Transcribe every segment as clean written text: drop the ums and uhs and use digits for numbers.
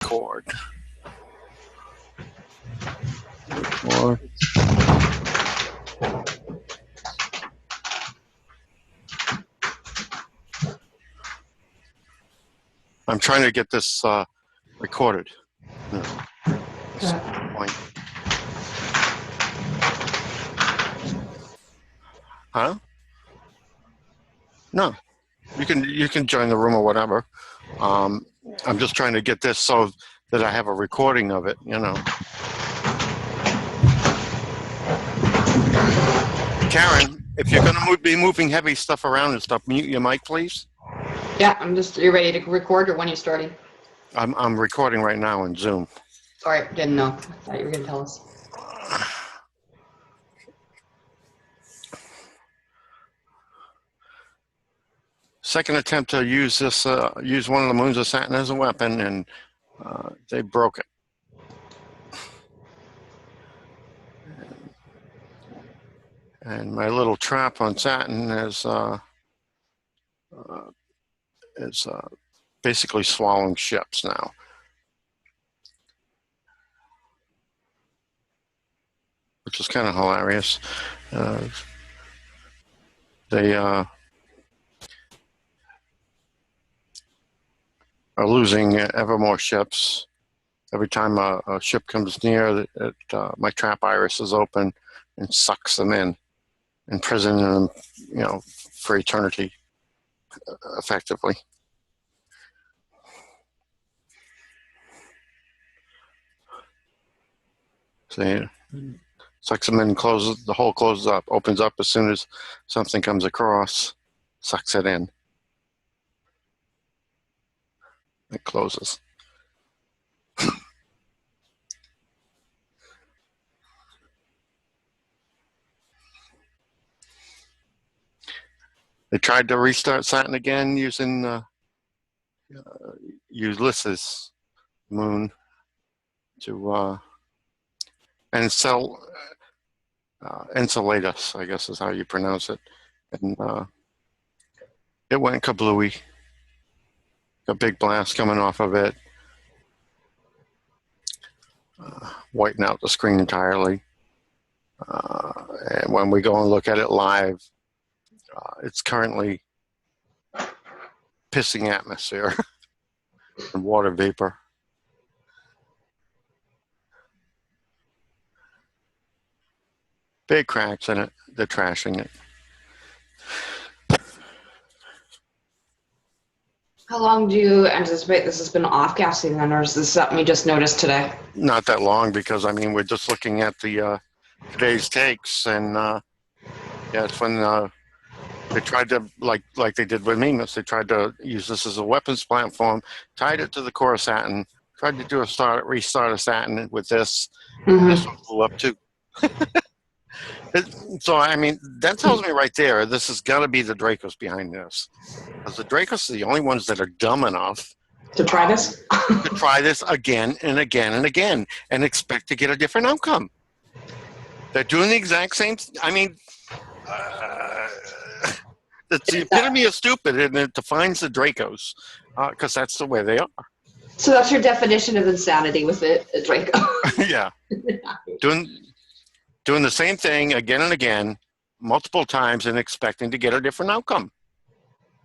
record. Record. I'm trying to get this recorded. Huh? No, you can join the room or whatever. I'm just trying to get this so that I have a recording of it, you know. Karen, if you're going to be moving heavy stuff around and stuff, mute your mic, please. Yeah, you're ready to record, or when you starting? I'm recording right now in Zoom. Sorry, didn't know. I thought you were going to tell us. Second attempt to use this, use one of the moons of Saturn as a weapon, and they broke it. And my little trap on Saturn is basically swallowing ships now. Which is kind of hilarious. They are losing ever more ships. Every time a ship comes near, my trap iris is open and sucks them in, imprisoning them, you know, for eternity, effectively. So, sucks them in, closes, the hole closes up, opens up as soon as something comes across, sucks it in. It closes. They tried to restart Saturn again using Ulysses moon to insulate us, I guess is how you pronounce it. And it went kablooey. A big blast coming off of it, whiting out the screen entirely. And when we go and look at it live, it's currently pissing atmosphere and water vapor. Big cracks in it. They're trashing it. How long do you anticipate this has been off-gassing then, or is this something you just noticed today? Not that long, because I mean we're just looking at the today's takes, and yeah, it's when they tried to like they did with Mimas. They tried to use this as a weapons platform, tied it to the core of Saturn, tried to do a restart of Saturn with this. Mm-hmm. This one blew up too. So I mean, that tells me right there, this has got to be the Dracos behind this, because the Dracos are the only ones that are dumb enough To try this? to try this again and again and again and expect to get a different outcome. They're doing the exact same. I mean, it's the epitome of stupid, and it defines the Dracos, because that's the way they are. So that's your definition of insanity with a Draco. Yeah, doing the same thing again and again, multiple times, and expecting to get a different outcome.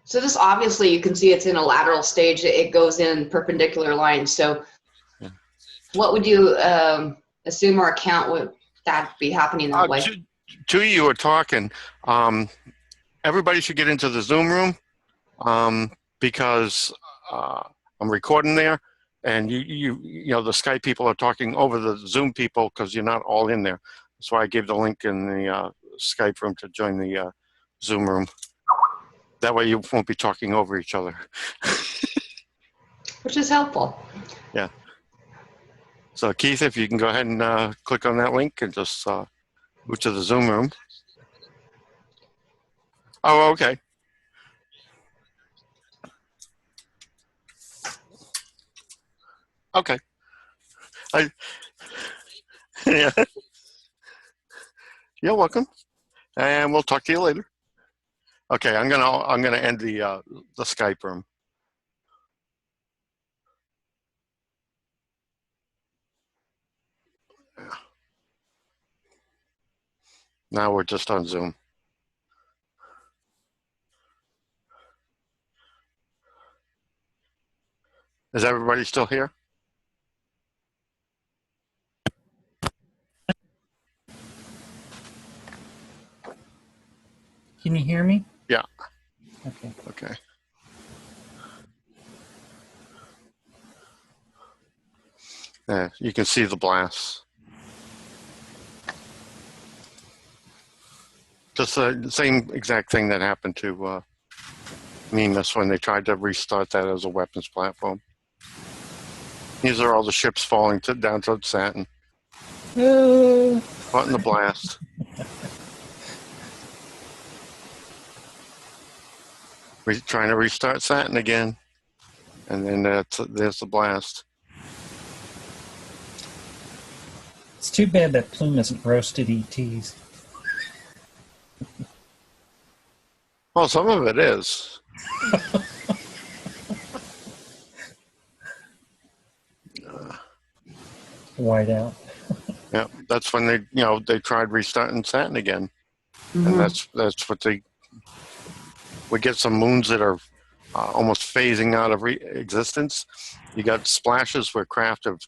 So this, obviously, you can see it's in a lateral stage. It goes in perpendicular lines. So yeah. What would you assume or account would that be happening that way? Two of you are talking. Everybody should get into the Zoom room, because I'm recording there, and you know the Skype people are talking over the Zoom people because you're not all in there. That's why I gave the link in the Skype room to join the Zoom room. That way you won't be talking over each other. Which is helpful. Yeah. So Keith, if you can go ahead and click on that link and just move to the Zoom room. Oh, okay. Okay. Yeah. You're welcome, and we'll talk to you later. Okay, I'm gonna end the Skype room. Now we're just on Zoom. Is everybody still here? Can you hear me? Yeah. Okay. Okay. Yeah, you can see the blasts. Just the same exact thing that happened to Mimas when they tried to restart that as a weapons platform. These are all the ships falling down to Saturn. Caught in the blast. Trying to restart Saturn again. And then there's the blast. It's too bad that plume isn't roasted ETs. Well, some of it is. White out. Yeah, that's when they tried restarting Saturn again, and that's what we get some moons that are almost phasing out of existence. You got splashes where craft have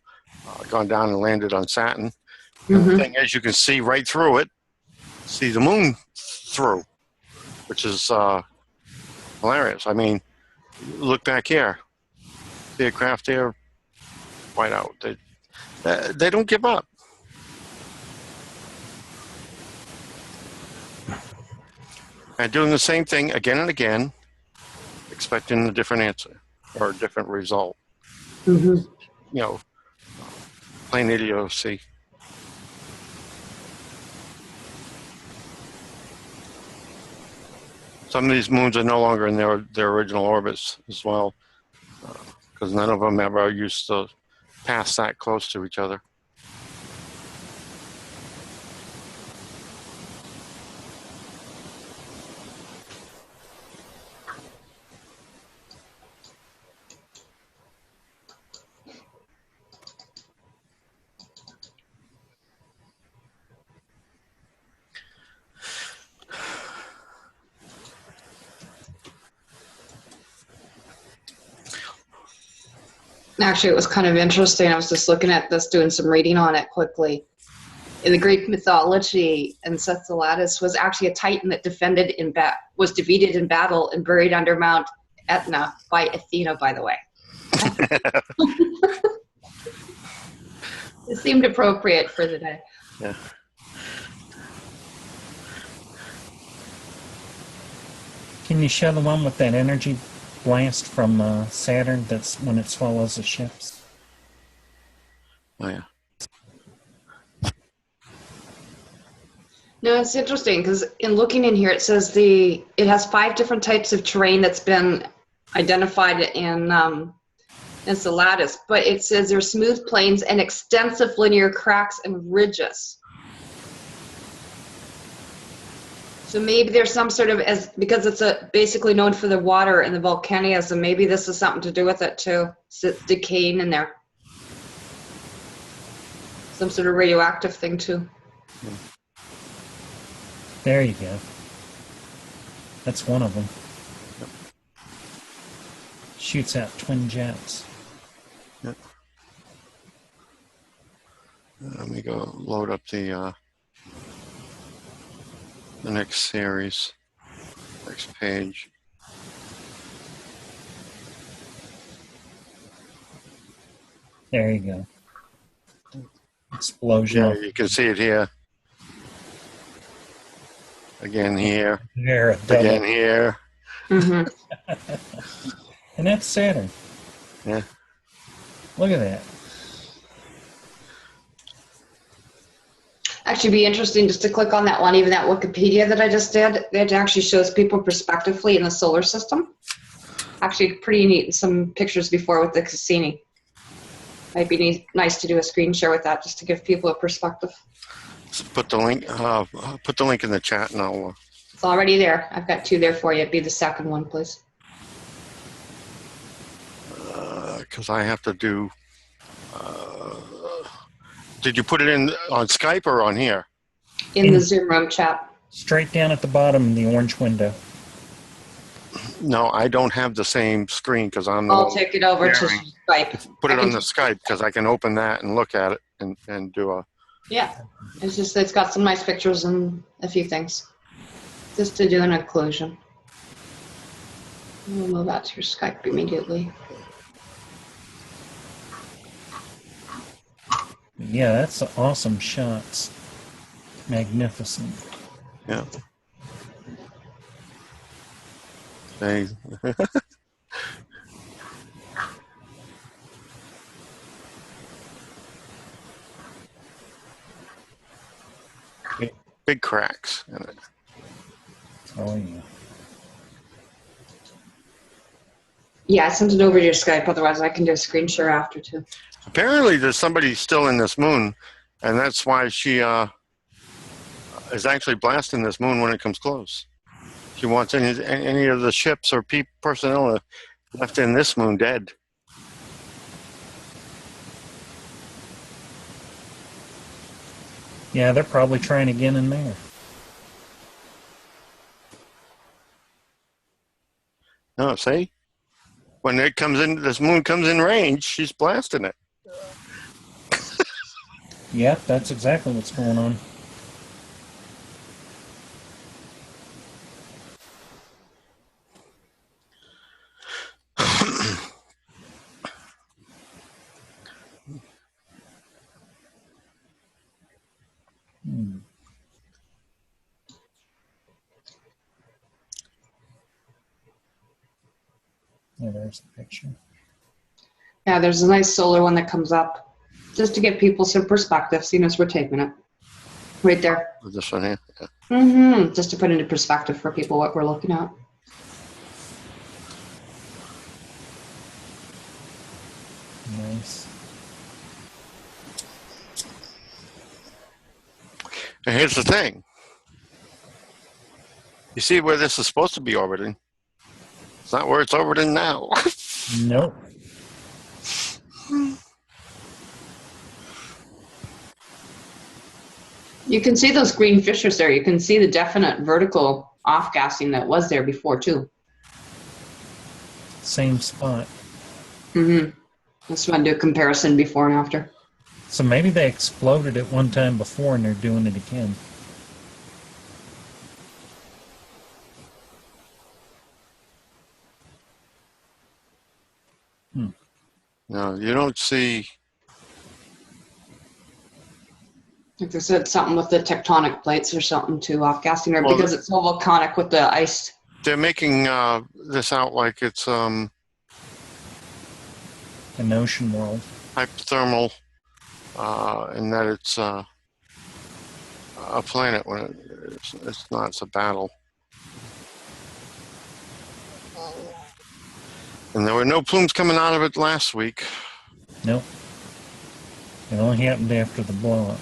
gone down and landed on Saturn. And the thing is, you can see right through it, see the moon through, which is hilarious. I mean, look back here, see a craft here, white out. They don't give up. And doing the same thing again and again, expecting a different answer or a different result. You know, plain idiocy. Some of these moons are no longer in their original orbits as well, because none of them ever used to pass that close to each other. Actually, it was kind of interesting. I was just looking at this, doing some reading on it quickly. In the Greek mythology, Enceladus was actually a titan that was defeated in battle and buried under Mount Etna by Athena, by the way. It seemed appropriate for the day. Yeah. Can you show the one with that energy blast from Saturn that's when it swallows the ships? Oh, yeah. No, it's interesting because in looking in here, it says it has 5 different types of terrain that's been identified in Enceladus, but it says there's smooth plains and extensive linear cracks and ridges. So maybe there's some sort of, because it's basically known for the water and the volcanism, maybe this is something to do with it too. So it's decaying in there. Some sort of radioactive thing too. There you go. That's one of them. Shoots out twin jets. Yep. Let me go load up the next series, next page. There you go. Explosion. Yeah, you can see it here. Again here. There, again here. Mm-hmm. And that's Saturn. Yeah. Look at that. Actually, be interesting just to click on that one, even that Wikipedia that I just did. It actually shows people prospectively in the solar system. Actually, pretty neat. Some pictures before with the Cassini. Might be nice to do a screen share with that, just to give people a perspective. So put the link. Put the link in the chat, and I'll. It's already there. I've got 2 there for you. It'd be the second one, please. Because I have to do Did you put it in on Skype or on here? In the Zoom room chat. Straight down at the bottom, the orange window. No, I don't have the same screen because I'm. I'll take it over to Skype. Put it on the Skype because I can open that and look at it and do a. Yeah, it's got some nice pictures and a few things, just to do an inclusion. We'll move out to your Skype immediately. Yeah, that's awesome shots. Magnificent. Yeah. Hey. Big cracks in it. Oh, yeah. Yeah, I sent it over to your Skype. Otherwise, I can do a screen share after too. Apparently, there's somebody still in this moon, and that's why she is actually blasting this moon when it comes close. She wants any of the ships or personnel left in this moon dead. Yeah, they're probably trying again in there. No, see? When it comes in, this moon comes in range, she's blasting it. Yep, that's exactly what's going on. Yeah, there's the picture. Yeah, there's a nice solar one that comes up, just to give people some perspective, seeing as we're taping it. Right there. This one here. Yeah. Mm-hmm. Just to put into perspective for people what we're looking at. Nice. And here's the thing. You see where this is supposed to be orbiting? It's not where it's orbiting now. Nope. You can see those green fissures there. You can see the definite vertical off-gassing that was there before too. Same spot. Mm-hmm. Let's want to do a comparison before and after. So maybe they exploded it one time before and they're doing it again. No, you don't see. Like I said, something with the tectonic plates or something too off-gassing, or Well, because it's so volcanic with the ice. They're making this out like it's An ocean world. hypothermal, and that it's a planet when it's not. It's a battle. And there were no plumes coming out of it last week. Nope. It only happened after the blow-up.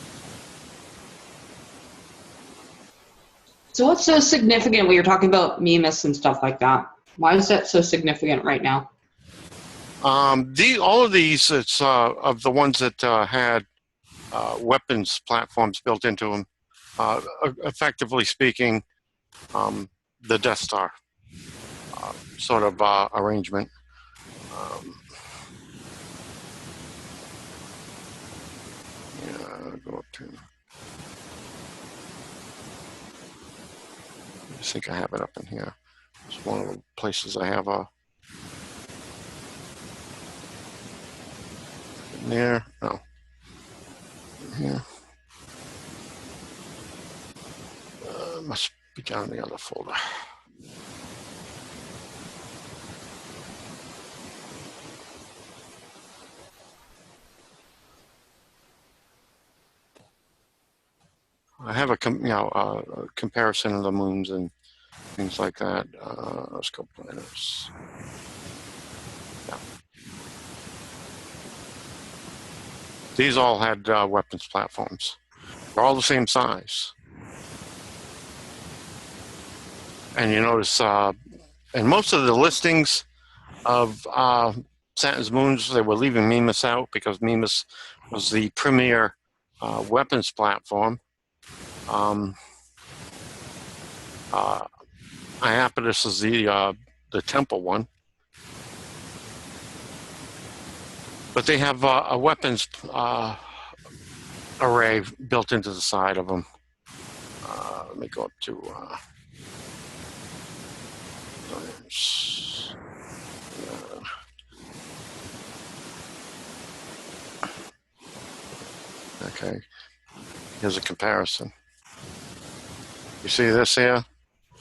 So what's so significant when you're talking about Mimas and stuff like that? Why is that so significant right now? All of these, it's of the ones that had weapons platforms built into them. Effectively speaking, the Death Star sort of arrangement. Go up to. I think I have it up in here. It's one of the places I have a. There, no. Here. Must be down in the other folder. I have a comparison of the moons and things like that. Let's go planners. Yeah. These all had weapons platforms. They're all the same size. And you notice, in most of the listings of Saturn's moons, they were leaving Mimas out because Mimas was the premier weapons platform. Iapetus is the temple one. But they have a weapons array built into the side of them. Let me go up to okay, here's a comparison. You see this here?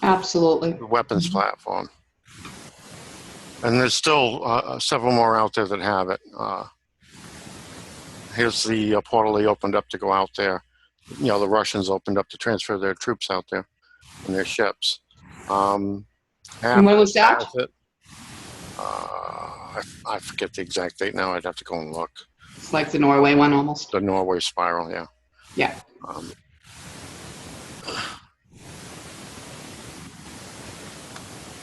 Absolutely. The weapons platform. And there's still several more out there that have it. Here's the portal they opened up to go out there. You know, the Russians opened up to transfer their troops out there and their ships. And when was that? I forget the exact date now. I'd have to go and look. It's like the Norway one almost. The Norway spiral, yeah. Yeah.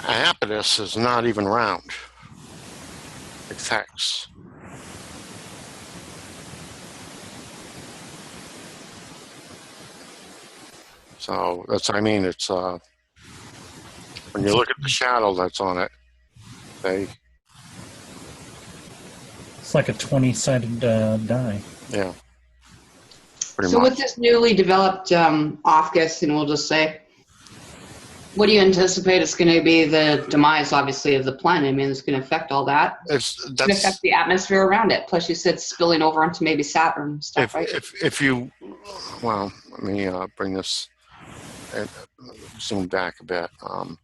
Iapetus is not even round. It's hex. So that's, I mean, it's when you look at the shadow that's on it, It's like a 20-sided die. Yeah. Pretty So much. with this newly developed AUKUS, and we'll just say, what do you anticipate is going to be the demise, obviously, of the planet? I mean, it's going to affect all that. It's going to affect the atmosphere around it. Plus, you said spilling over onto maybe Saturn and stuff, right? If you, well, let me bring this and zoom back a bit. Go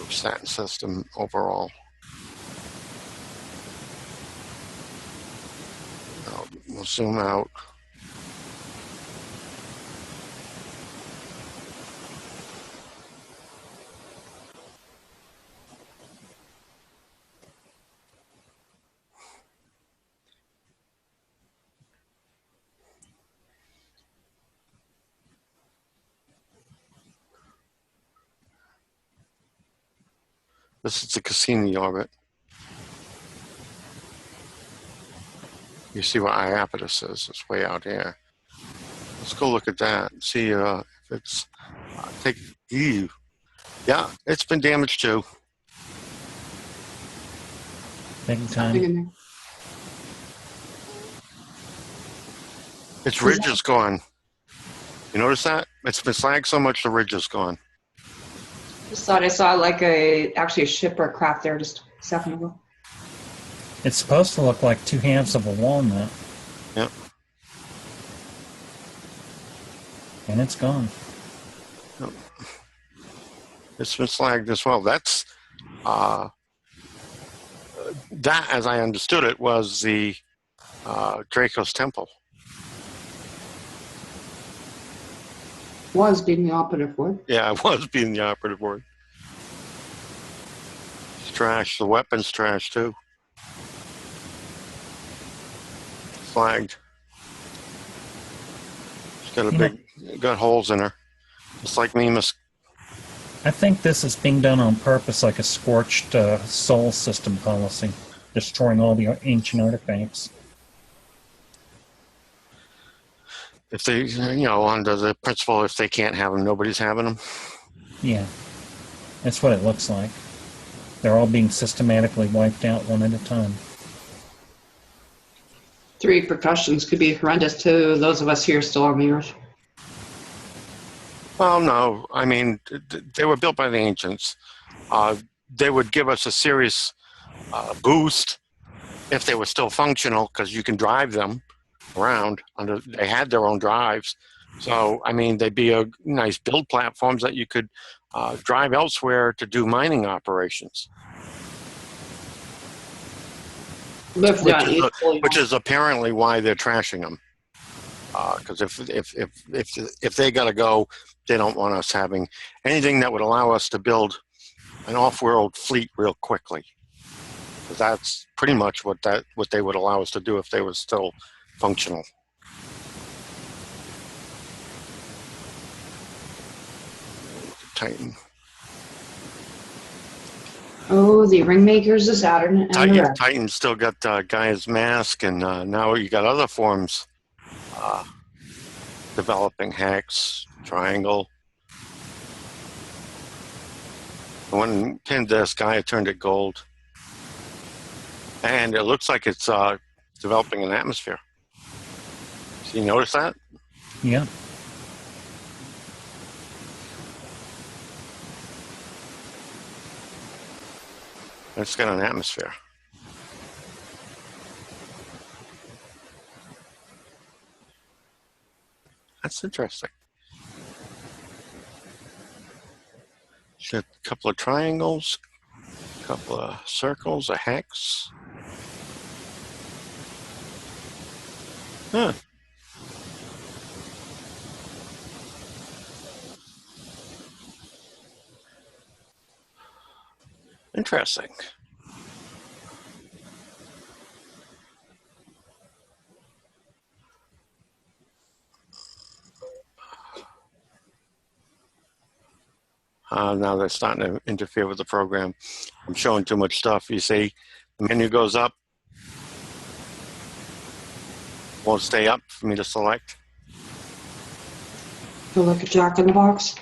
Saturn system overall. We'll zoom out. This is the Cassini orbit. You see what Iapetus is? It's way out here. Let's go look at that and see if it's Yeah, it's been damaged too. Big time. Its ridge is gone. You notice that? It's been slagged so much the ridge is gone. Just thought I saw like actually a ship or a craft there just a second ago. It's supposed to look like two halves of a walnut. Yep. And it's gone. Yep. It's been slagged as well. That's that, as I understood it, was the Draco's temple. Was being the operative word. Yeah, it was being the operative word. It's trash. The weapon's trash too. Flagged. She's got got holes in her. Just like Mimas. I think this is being done on purpose, like a scorched soul system policy, destroying all the ancient artifacts. If they, under the principle, if they can't have them, nobody's having them. Yeah, that's what it looks like. They're all being systematically wiped out one at a time. The repercussions could be horrendous to those of us here still on the Earth. Well, no. I mean, they were built by the ancients. They would give us a serious boost if they were still functional, because you can drive them around. They had their own drives. So, I mean, they'd be a nice build platforms that you could drive elsewhere to do mining operations. Which is apparently why they're trashing them. Because if they got to go, they don't want us having anything that would allow us to build an off-world fleet real quickly. Because that's pretty much what they would allow us to do if they were still functional. Titan. Oh, the ringmakers of Saturn and the rest. Titan still got Gaia's mask, and now you got other forms developing. Hex, triangle. When pinned this, Gaia turned it gold. And it looks like it's developing an atmosphere. So you notice that? Yeah. It's got an atmosphere. That's interesting. Got a couple of triangles, a couple of circles, a hex. Huh. Interesting. Now they're starting to interfere with the program. I'm showing too much stuff. You see, the menu goes up. Won't stay up for me to select. Feel like a jack in the box.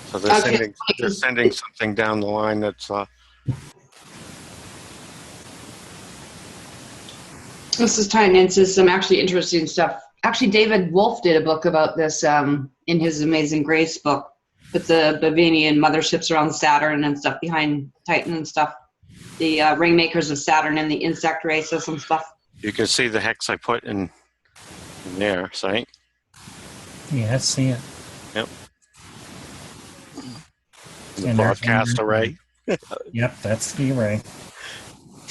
So they're sending something down the line that's This is tying into some actually interesting stuff. Actually, David Wolf did a book about this in his Amazing Grace book, with the Bavanian motherships around Saturn and stuff behind Titan and stuff. The ringmakers of Saturn and the insect races and stuff. you can see the hex I put in there, see? Yeah, I see it. Yep. The And broadcast array. Yep, that's the array.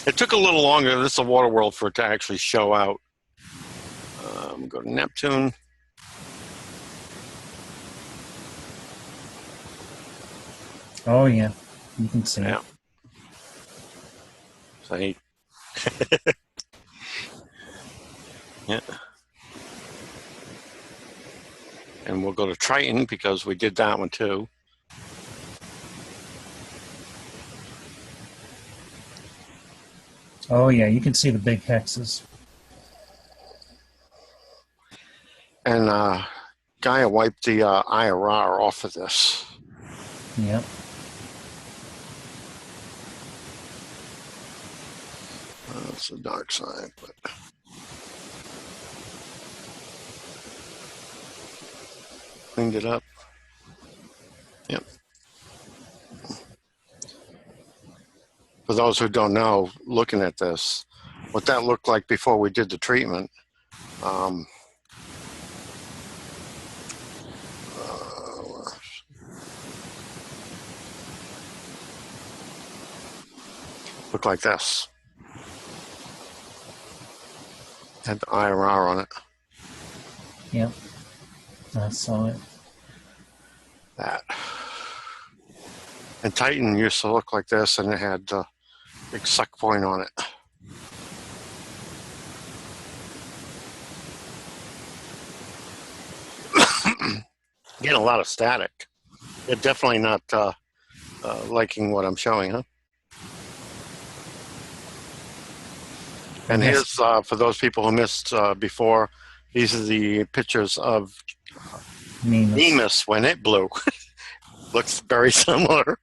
It took a little longer. This is a water world for it to actually show out. Go to Neptune. Oh, yeah. You can see Yeah. it. See? Yeah. And we'll go to Triton because we did that one too. Oh, yeah, you can see the big hexes. And Gaia wiped the IRR off of this. Yep. That's the dark side, but cleaned it up. Yep. For those who don't know, looking at this, what that looked like before we did the treatment, looked like this. Had the IRR on it. Yep. I saw it. That. And Titan used to look like this, and it had the big suck point on it. Getting a lot of static. You're definitely not liking what I'm showing, huh? And Yes. here's, for those people who missed before, these are the pictures of Nemus when it blew. Looks very similar.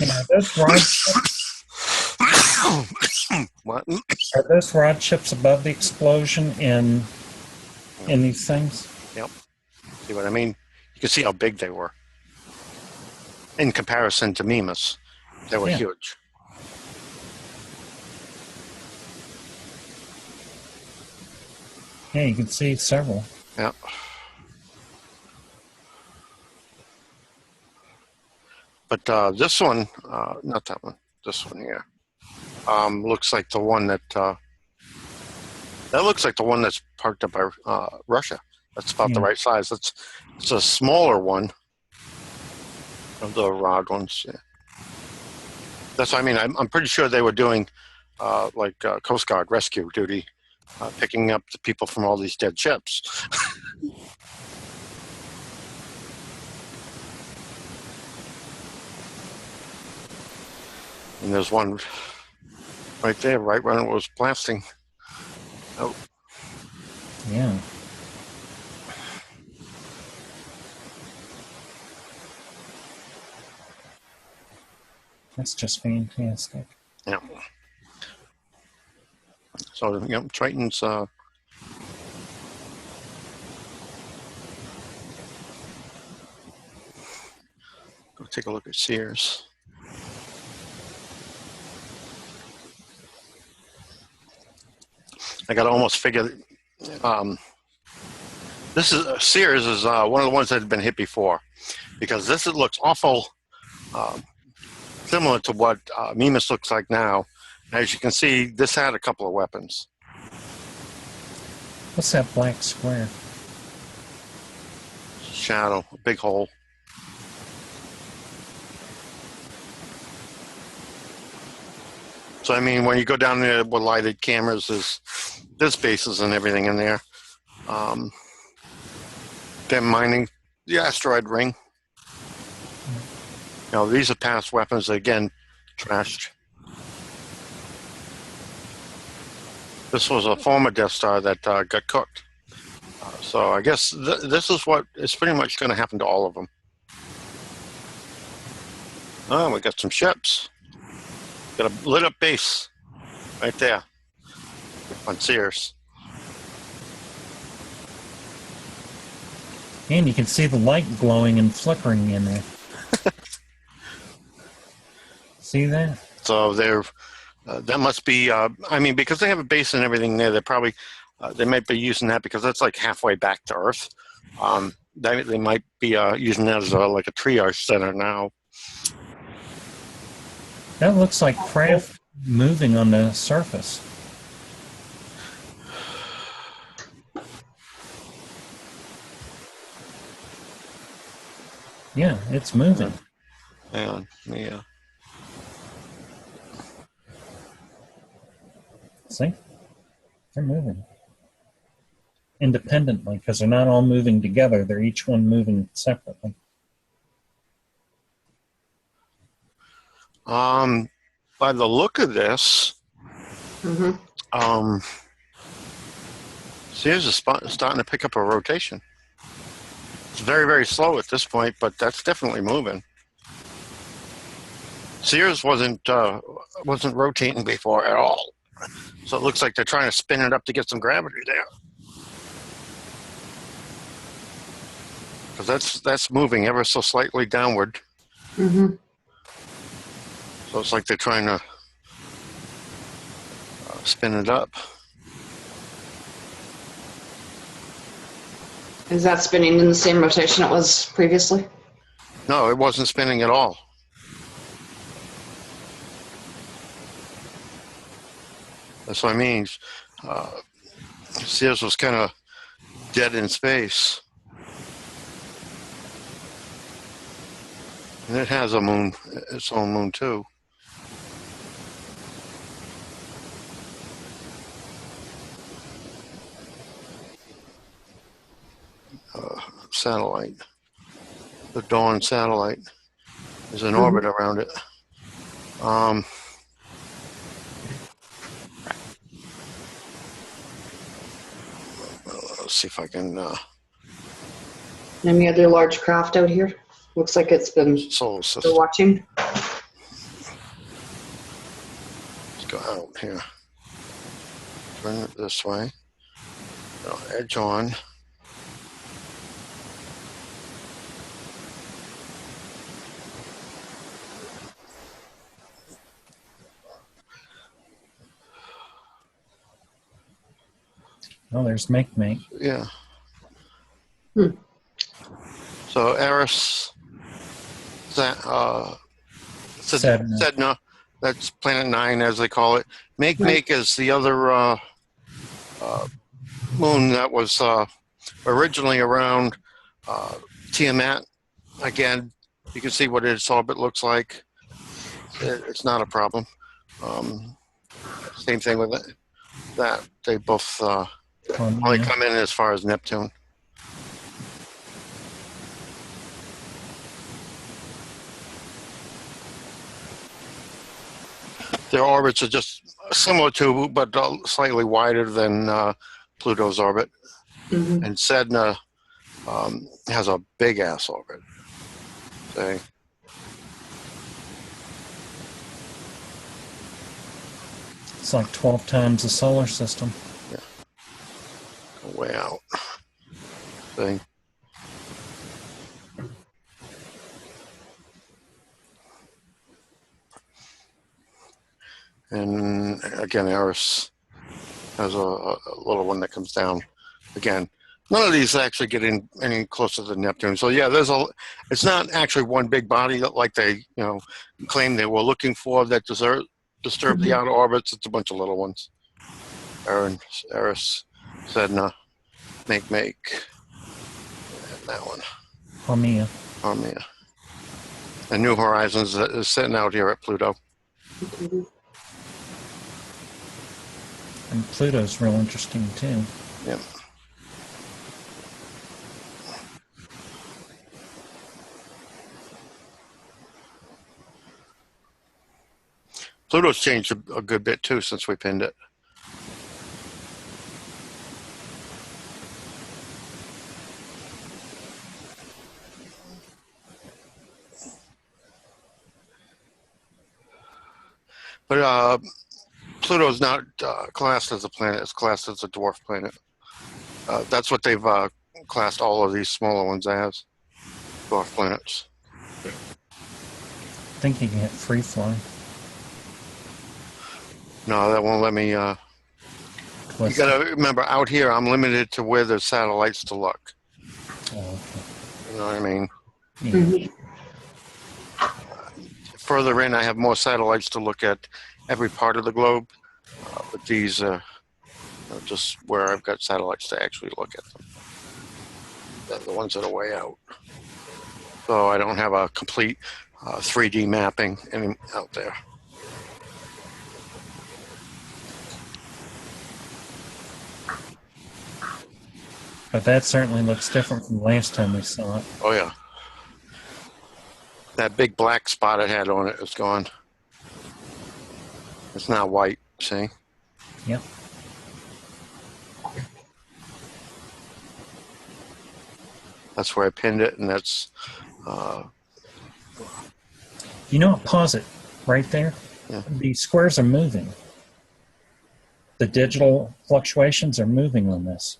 And are those rod chips, What? are those rod chips above the explosion in these things? Yep. See what I mean? You can see how big they were. In comparison to Mimas, they were huge. Yeah, you can see several. Yep. But this one, not that one, this one here, looks like the one that looks like the one that's parked up by Russia. That's about the right size. It's a smaller one of the rod ones. Yeah. That's what I mean. I'm pretty sure they were doing like Coast Guard rescue duty, picking up the people from all these dead ships. And there's one right there, right when it was blasting. Oh, Yeah. That's just fantastic. yeah. So, Triton's go take a look at Sears. I got to almost figure. This is Sears is one of the ones that had been hit before, because this looks awful similar to what Mimas looks like now. As you can see, this had a couple of weapons. What's that black square? Shadow, a big hole. So I mean, when you go down there with lighted cameras, there's bases and everything in there. They're mining the asteroid ring. These are past weapons, again, trashed. This was a former Death Star that got cooked. So I guess this is what is pretty much going to happen to all of them. Oh, we got some ships. Got a lit up base right there on Sears. And you can see the light glowing and flickering in there. See that? So they're that must be. I mean, because they have a base and everything there, they're probably they might be using that because that's like halfway back to Earth. They might be using that as like a triage center now. That looks like craft moving on the surface. Yeah, it's moving. Hang on, yeah. See? They're moving. Independently, because they're not all moving together. They're each one moving separately. By the look of this, Sears is starting to pick up a rotation. It's very, very slow at this point, but that's definitely moving. Sears wasn't rotating before at all, so it looks like they're trying to spin it up to get some gravity there. Because that's moving ever so slightly downward. So it's like they're trying to spin it up. Is that spinning in the same rotation it was previously? No, it wasn't spinning at all. That's what I mean. Sears was kind of dead in space. And it has a moon, its own moon too. Satellite. The Dawn satellite. There's an orbit around it. Let's see if I can. Any other large craft out here? Looks like it's been Solar system. still watching. Let's go out here. Turn it this way. Edge on. Oh, there's Make. Yeah. So Eris, Sedna, that's Planet 9 as they call it. Make is the other moon that was originally around Tiamat. Again, you can see what its orbit looks like. It's not a problem. Same thing with it. That they both only Yeah. come in as far as Neptune. Their orbits are just similar to, but slightly wider than Pluto's orbit. Mhm. And Sedna has a big ass orbit. See? It's like 12 times the solar system. Way out. See? And again, Eris has a little one that comes down. Again, none of these actually get in any closer to Neptune. So yeah, it's not actually one big body like they claim they were looking for that disturb the outer orbits. It's a bunch of little ones. Eris, Sedna, Make, and that one. Haumea. Haumea. And New Horizons is sitting out here at Pluto. And Pluto's real interesting too. Yep. Pluto's changed a good bit too since we pinned it. But Pluto's not classed as a planet. It's classed as a dwarf planet. That's what they've classed all of these smaller ones as, dwarf planets. I think you can hit free fly. No, that won't let me. You got to remember, out here, I'm limited to where there's satellites to look. Oh, okay. You know what I mean? Yeah. Further in, I have more satellites to look at every part of the globe. But these are just where I've got satellites to actually look at them. They're the ones that are way out. So I don't have a complete 3D mapping out there. But that certainly looks different from the last time we saw it. Oh, yeah. That big black spot it had on it is gone. It's not white, see? Yep. That's where I pinned it, and that's... You know what? Pause it right there. Yeah. The squares are moving. The digital fluctuations are moving on this.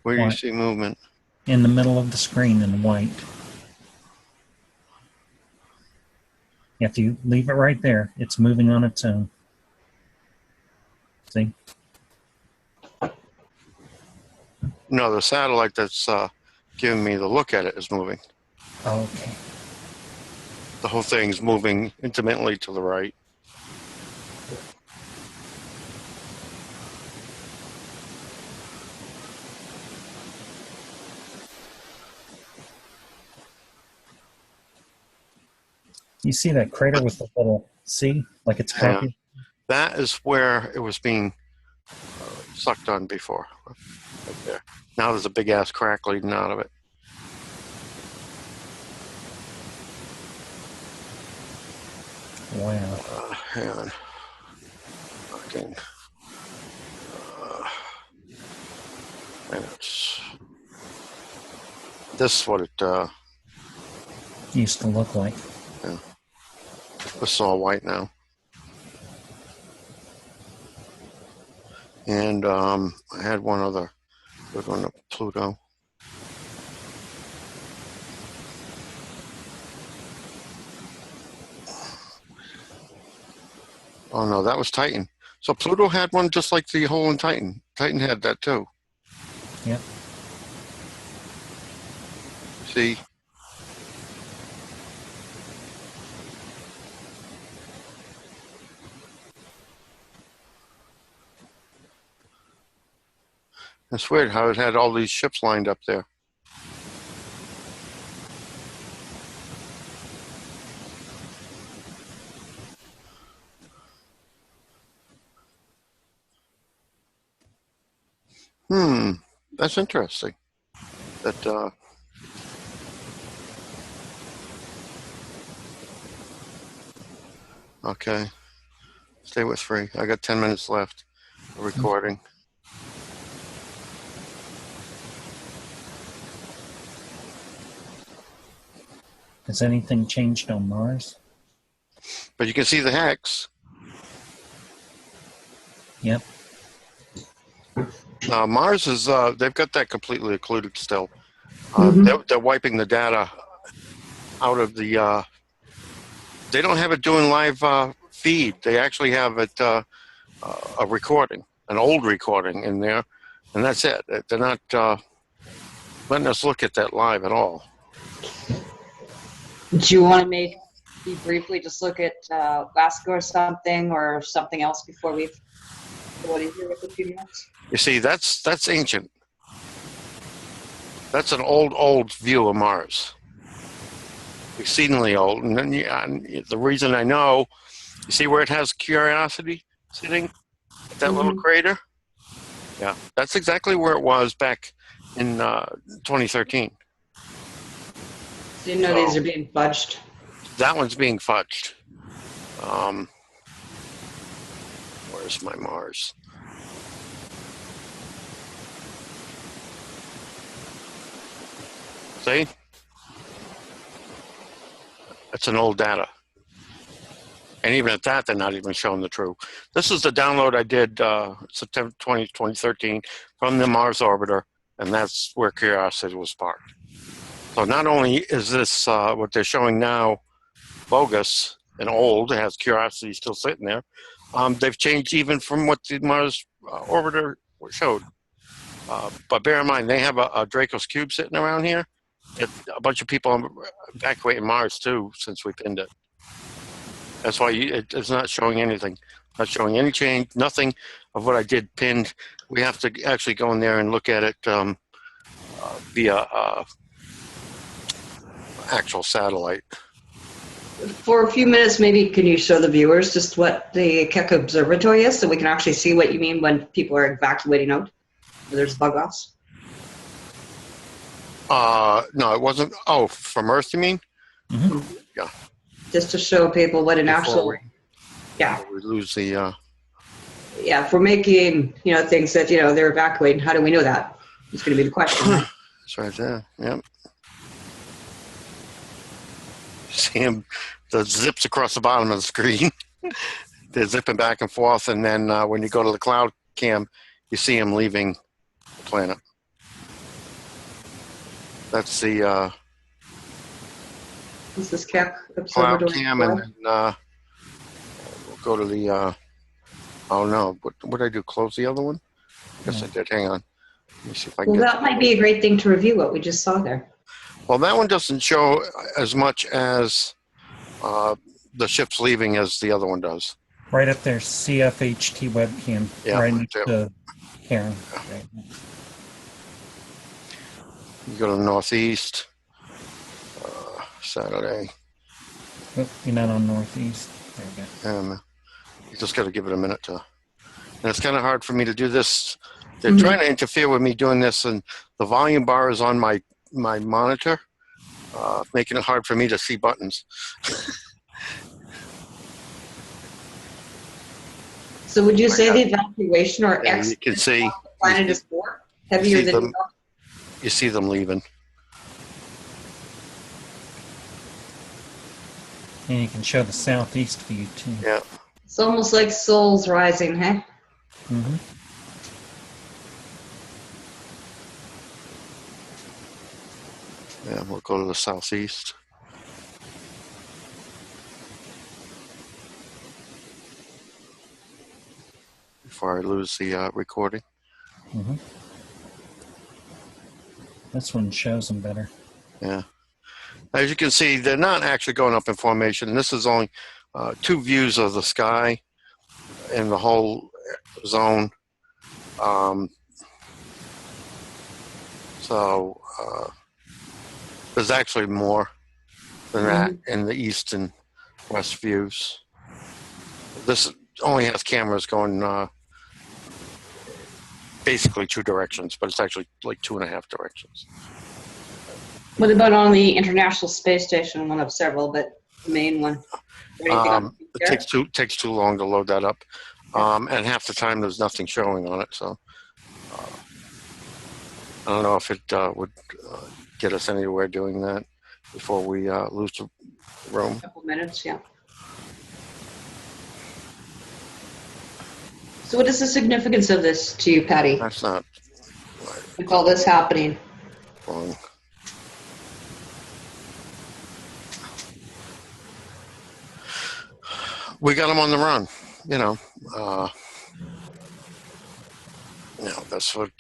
Where do you White. see movement? In the middle of the screen in white. If you leave it right there, it's moving on its own. See? No, the satellite that's giving me the look at it is moving. Oh, okay. The whole thing's moving intimately to the right. You see that crater with the little C, like it's happy? That is where it was being sucked on before, right there. Now there's a big ass crack leading out of it. Wow. Hang on. Fucking. And it's. This is what it Used to look like. yeah. It's all white now. And I had one other. We're going to Pluto. Oh no, that was Titan. So Pluto had one just like the hole in Titan. Titan had that too. Yep. See? It's weird how it had all these ships lined up there. That's interesting. That okay. Stay with free. I got 10 minutes left of recording. Has anything changed on Mars? But you can see the hex. Yep. Mars is, they've got that completely occluded still. Mhm. They're wiping the data out of the, they don't have it doing live feed. They actually have it, a recording, an old recording in there, and that's it. They're not letting us look at that live at all. Do you want to maybe briefly just look at Alaska or something else before we go in here with a few minutes? You see, that's ancient. That's an old view of Mars. Exceedingly old. And then the reason I know, you see where it has Curiosity sitting? That little crater? Yeah, that's exactly where it was back in 2013. So you know these are being fudged. That one's being fudged. Where's my Mars? See? That's an old data. And even at that, they're not even showing the true. This is the download I did September 20, 2013 from the Mars orbiter, and that's where Curiosity was parked. So not only is this what they're showing now bogus and old, it has Curiosity still sitting there, they've changed even from what the Mars orbiter showed. But bear in mind, they have a Draco's cube sitting around here. A bunch of people are evacuating Mars too since we pinned it. That's why it's not showing anything. Not showing any change, nothing of what I did pinned. We have to actually go in there and look at it via actual satellite. For a few minutes, maybe can you show the viewers just what the Keck Observatory is so we can actually see what you mean when people are evacuating out? There's bug offs. No, it wasn't. Oh, from Earth, you mean? Mm-hmm. Yeah. Just to show people what an Before actual, we lose the. Yeah, if we're making things that they're evacuating, how do we know that? It's going to be the question. Right? It's right there. Yep. See him, the zips across the bottom of the screen. They're zipping back and forth, and then when you go to the cloud cam, you see him leaving the planet. That's the This is Keck cloud Observatory. cam, and then we'll go to the. Oh no! What did I do? Close the other one? Yes, I did. Hang on. Let me see if I can. Well, that might be a great thing to review what we just saw there. Well, that one doesn't show as much as the ship's leaving as the other one does. Right up there, CFHT webcam. Yeah, right right next there. to Karen. Okay. You go to the northeast. Saturday. Oh, you're not on Northeast. There you go. And you just got to give it a minute to. And it's kind of hard for me to do this. They're trying to interfere with me doing this, and the volume bar is on my monitor, making it hard for me to see buttons. So would you say the evacuation or And exit you can see planet is more heavier than you see them leaving. And you can show the southeast view too. Yeah. It's almost like souls rising, hey? Mm-hmm. Yeah, we'll go to the southeast. Before I lose the recording. Mm-hmm. This one shows them better. Yeah. As you can see, they're not actually going up in formation. This is only 2 views of the sky in the whole zone. So there's actually more than that in the east and west views. This only has cameras going basically 2 directions, but it's actually like 2.5 directions. What about on the International Space Station? One of several, but the main one. It takes too long to load that up, and half the time there's nothing showing on it. So I don't know if it would get us anywhere doing that before we lose the room. A couple minutes, yeah. So what is the significance of this to you, Patty? That's not With all this happening. wrong. We got them on the run, you know. That's what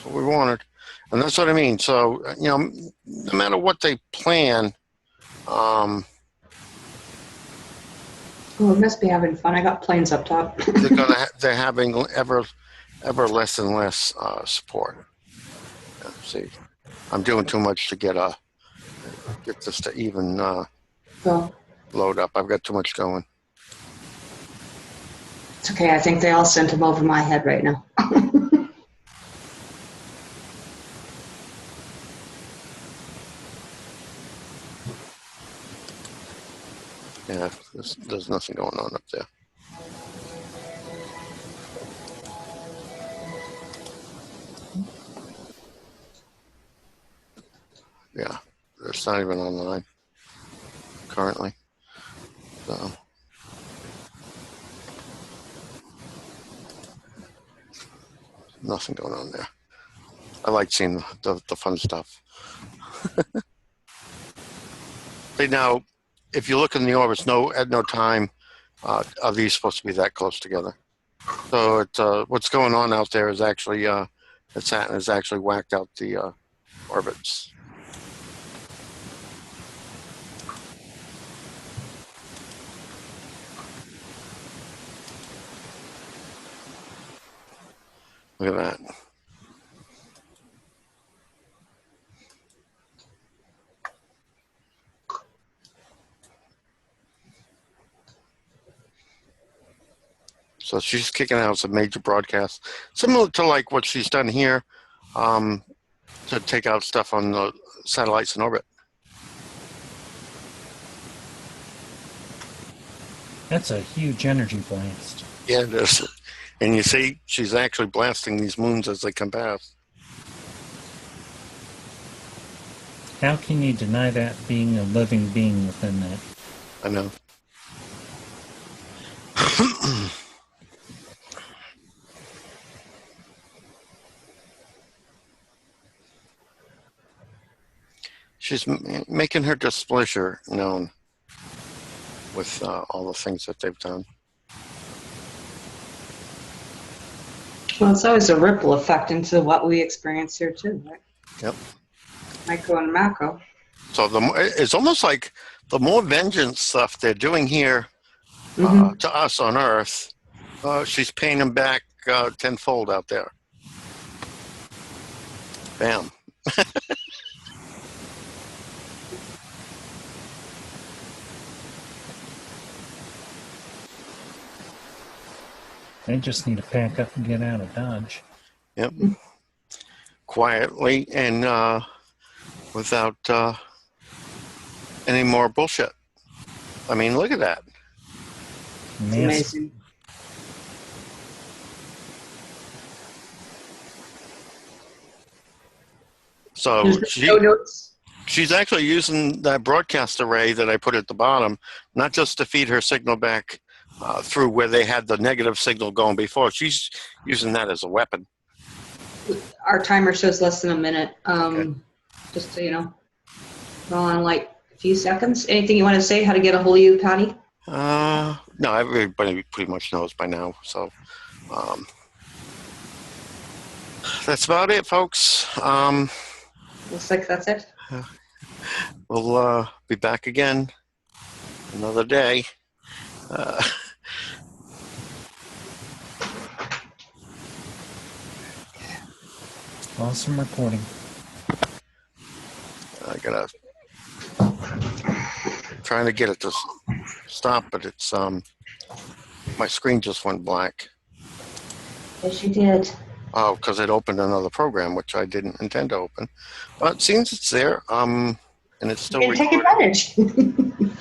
we wanted, and that's what I mean. So, you know, no matter what they plan, Oh, we must be having fun. I got planes up top. they're having ever less and less support. Yeah, see, I'm doing too much to get this to even So load up. I've got too much going. it's okay. I think they all sent them over my head right now. Yeah, there's nothing going on up there. Yeah, it's not even online currently. So nothing going on there. I like seeing the fun stuff. Now, if you look in the orbits, at no time are these supposed to be that close together. So what's going on out there is actually Saturn has actually whacked out the orbits. Look at that. So she's kicking out some major broadcasts, similar to like what she's done here, to take out stuff on the satellites in orbit. That's a huge energy blast. Yeah, it is. And you see, she's actually blasting these moons as they come past. How can you deny that being a living being within that? I know. She's making her displeasure known with all the things that they've done. Well, it's always a ripple effect into what we experience here too, right? Yep. Micro and macro. So it's almost like the more vengeance stuff they're doing here to us on Earth, she's paying them back tenfold out there. Bam. They just need to pack up and get out of Dodge. Yep. Quietly and without any more bullshit. I mean, look at that. It's amazing. So No notes. she's actually using that broadcast array that I put at the bottom, not just to feed her signal back through where they had the negative signal going before. She's using that as a weapon. Our timer shows less than a minute. Okay. Just so you know, we're on like a few seconds. Anything you want to say? How to get a hold of you, Patty? No, everybody pretty much knows by now. So that's about it, folks. Looks like that's it. We'll be back again another day. Awesome reporting. I gotta trying to get it to stop, but it's my screen just went black. Yes, you did. Oh, because it opened another program, which I didn't intend to open. But it seems it's there, and it's still You can take recording. advantage.